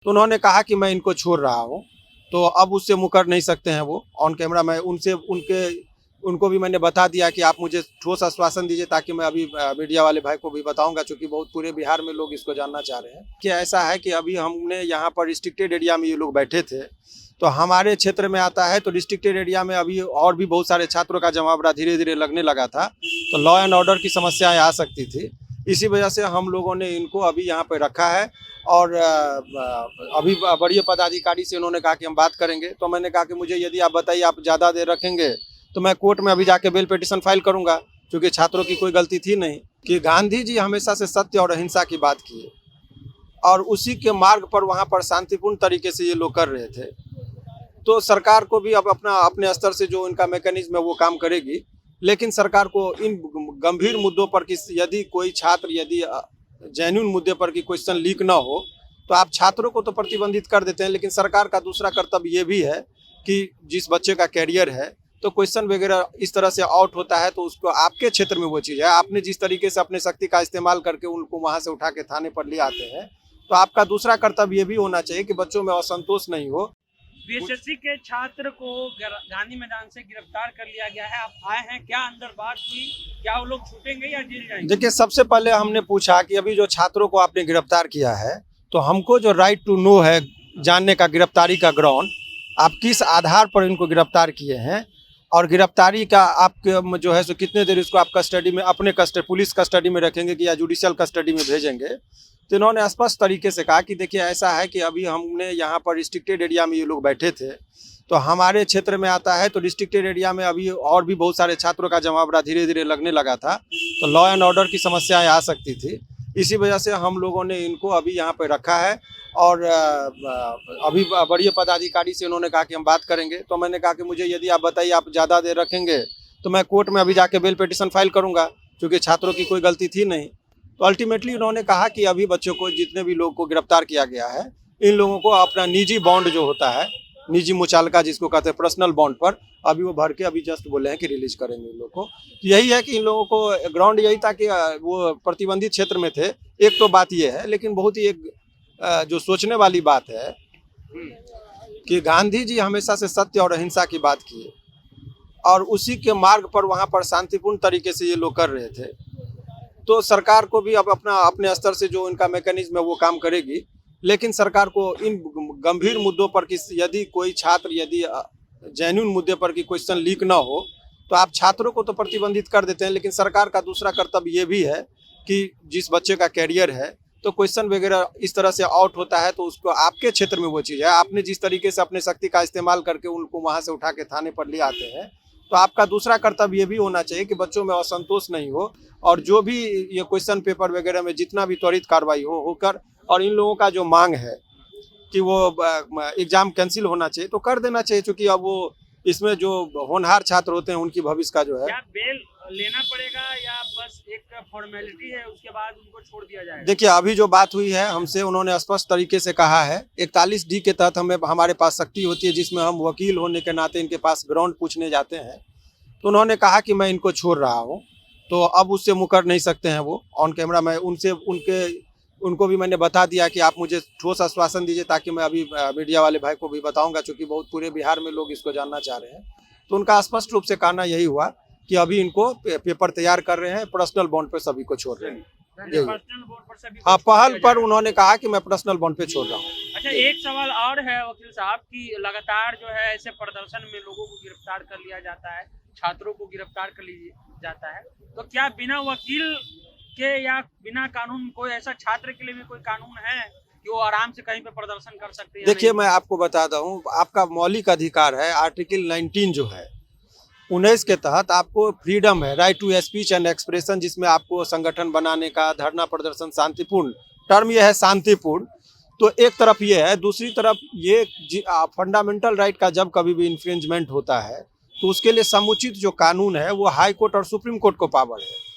तो उन्होंने कहा कि मैं इनको छोड़ रहा हूँ, तो अब उससे मुकर नहीं सकते हैं वो ऑन कैमरा। मैं उनको भी मैंने बता दिया कि आप मुझे ठोस आश्वासन दीजिए, ताकि मैं अभी मीडिया वाले भाई को भी बताऊंगा, क्योंकि बहुत पूरे बिहार में लोग इसको जानना चाह रहे हैं कि ऐसा है कि अभी हमने यहाँ पर रिस्ट्रिक्टेड एरिया में ये लोग बैठे थे, तो हमारे क्षेत्र में आता है तो रिस्ट्रिक्टेड एरिया में अभी और भी बहुत सारे छात्रों का जमावड़ा धीरे धीरे लगने लगा था, तो लॉ एंड ऑर्डर की समस्याएं आ सकती थी। इसी वजह से हम लोगों ने इनको अभी यहाँ पर रखा है। और अभी वरीय पदाधिकारी से उन्होंने कहा कि हम बात करेंगे, तो मैंने कहा कि मुझे यदि आप बताइए आप ज़्यादा देर रखेंगे तो मैं कोर्ट में अभी जाके बेल पिटीशन फाइल करूंगा, क्योंकि छात्रों की कोई गलती थी नहीं। कि गांधी जी हमेशा से सत्य और अहिंसा की बात किए, और उसी के मार्ग पर वहाँ पर शांतिपूर्ण तरीके से ये लोग कर रहे थे। तो सरकार को भी अब अपने स्तर से जो इनका मैकेनिज्म है वो काम करेगी, लेकिन सरकार को इन गंभीर मुद्दों पर यदि कोई छात्र यदि जेन्युइन मुद्दे पर कि क्वेश्चन लीक ना हो, तो आप छात्रों को तो प्रतिबंधित कर देते हैं, लेकिन सरकार का दूसरा कर्तव्य ये भी है कि जिस बच्चे का कैरियर है तो क्वेश्चन वगैरह इस तरह से आउट होता है, तो उसको आपके क्षेत्र में वो चीज़ है, आपने जिस तरीके से अपने शक्ति का इस्तेमाल करके उनको वहाँ से उठा के थाने पर ले आते हैं, तो आपका दूसरा कर्तव्य ये भी होना चाहिए कि बच्चों में असंतोष नहीं हो। बीएसएससी के छात्र को गांधी मैदान से गिरफ्तार कर लिया गया है, आप आए हैं, क्या अंदर बात हुई, क्या वो लोग छूटेंगे या जेल जाएंगे? देखिए, सबसे पहले हमने पूछा कि अभी जो छात्रों को आपने गिरफ्तार किया है, तो हमको जो राइट टू नो है, जानने का गिरफ्तारी का ग्राउंड, आप किस आधार पर इनको गिरफ्तार किए हैं, और गिरफ्तारी का आपके जो है सो कितने देर इसको आप कस्टडी में अपने पुलिस कस्टडी में रखेंगे कि या जुडिशियल कस्टडी में भेजेंगे। तो इन्होंने स्पष्ट तरीके से कहा कि देखिए ऐसा है कि अभी हमने यहाँ पर रिस्ट्रिक्टेड एरिया में ये लोग बैठे थे, तो हमारे क्षेत्र में आता है तो रिस्ट्रिक्टेड एरिया में अभी और भी बहुत सारे छात्रों का जमावड़ा धीरे धीरे लगने लगा था, तो लॉ एंड ऑर्डर की समस्याएं आ सकती थी। इसी वजह से हम लोगों ने इनको अभी यहाँ पर रखा है। और अभी वरीय पदाधिकारी से उन्होंने कहा कि हम बात करेंगे, तो मैंने कहा कि मुझे यदि आप बताइए आप ज़्यादा देर रखेंगे तो मैं कोर्ट में अभी जाके बेल पिटीशन फाइल करूंगा, क्योंकि छात्रों की कोई गलती थी नहीं। तो अल्टीमेटली उन्होंने कहा कि अभी बच्चों को जितने भी लोग को गिरफ्तार किया गया है, इन लोगों को अपना निजी बॉन्ड जो होता है, निजी मुचालका जिसको कहते हैं पर्सनल बॉन्ड पर, अभी वो भर के अभी जस्ट बोले हैं कि रिलीज करेंगे इन लोग को। तो यही है कि इन लोगों को ग्राउंड यही था कि वो प्रतिबंधित क्षेत्र में थे। एक तो बात ये है, लेकिन बहुत ही एक जो सोचने वाली बात है कि गांधी जी हमेशा से सत्य और अहिंसा की बात किए, और उसी के मार्ग पर वहाँ पर शांतिपूर्ण तरीके से ये लोग कर रहे थे। तो सरकार को भी अब अपने स्तर से जो इनका मैकेनिज्म है वो काम करेगी, लेकिन सरकार को इन गंभीर मुद्दों पर यदि कोई छात्र यदि जेन्युइन मुद्दे पर कि क्वेश्चन लीक ना हो, तो आप छात्रों को तो प्रतिबंधित कर देते हैं, लेकिन सरकार का दूसरा कर्तव्य ये भी है कि जिस बच्चे का कैरियर है तो क्वेश्चन वगैरह इस तरह से आउट होता है, तो उसको आपके क्षेत्र में वो चीज़ है, आपने जिस तरीके से अपने शक्ति का इस्तेमाल करके उनको वहाँ से उठा के थाने पर ले आते हैं, तो आपका दूसरा कर्तव्य ये भी होना चाहिए कि बच्चों में असंतोष नहीं हो, और जो भी ये क्वेश्चन पेपर वगैरह में जितना भी त्वरित कार्रवाई होकर, और इन लोगों का जो मांग है कि वो एग्जाम कैंसिल होना चाहिए तो कर देना चाहिए, क्योंकि अब वो इसमें जो होनहार छात्र होते हैं उनकी भविष्य का जो है। क्या बेल लेना पड़ेगा या बस एक फॉर्मेलिटी है, उसके बाद उनको छोड़ दिया जाएगा? देखिए, अभी जो बात हुई है हमसे, उन्होंने स्पष्ट तरीके से कहा है 41D के तहत हमारे पास शक्ति होती है, जिसमें हम वकील होने के नाते इनके पास ग्राउंड पूछने जाते हैं। तो उन्होंने कहा कि मैं इनको छोड़ रहा हूँ, तो अब उससे मुकर नहीं सकते हैं वो ऑन कैमरा। मैं उनको भी मैंने बता दिया कि आप मुझे ठोस आश्वासन दीजिए, ताकि मैं अभी मीडिया वाले भाई को भी बताऊंगा, क्योंकि बहुत पूरे बिहार में लोग इसको जानना चाह रहे हैं। तो उनका स्पष्ट रूप से कहना यही हुआ कि अभी इनको पेपर तैयार कर रहे हैं, पर्सनल बॉन्ड पे सभी को छोड़ रहे हैं। पर्सनल बॉन्ड पर सभी हाँ, पहल पर उन्होंने कहा कि मैं पर्सनल बॉन्ड पे छोड़ रहा हूँ। अच्छा, एक सवाल और है वकील साहब की लगातार जो है ऐसे प्रदर्शन में लोगों को गिरफ्तार कर लिया जाता है, छात्रों को गिरफ्तार कर लिया जाता है, तो क्या बिना वकील के या बिना कानून कोई ऐसा छात्र के लिए भी कोई कानून है कि वो आराम से कहीं पे प्रदर्शन कर सकते हैं? देखिए, मैं आपको बताता हूँ, आपका मौलिक अधिकार है, आर्टिकल 19 जो है 19 के तहत आपको फ्रीडम है, right to speech and expression, जिसमें आपको संगठन बनाने का, धरना प्रदर्शन शांतिपूर्ण, टर्म ये है शांतिपूर्ण। तो एक तरफ ये है, दूसरी तरफ ये फंडामेंटल राइट का जब कभी भी इन्फ्रिंजमेंट होता है, तो उसके लिए समुचित जो कानून है वो हाई कोर्ट और सुप्रीम कोर्ट को पावर है।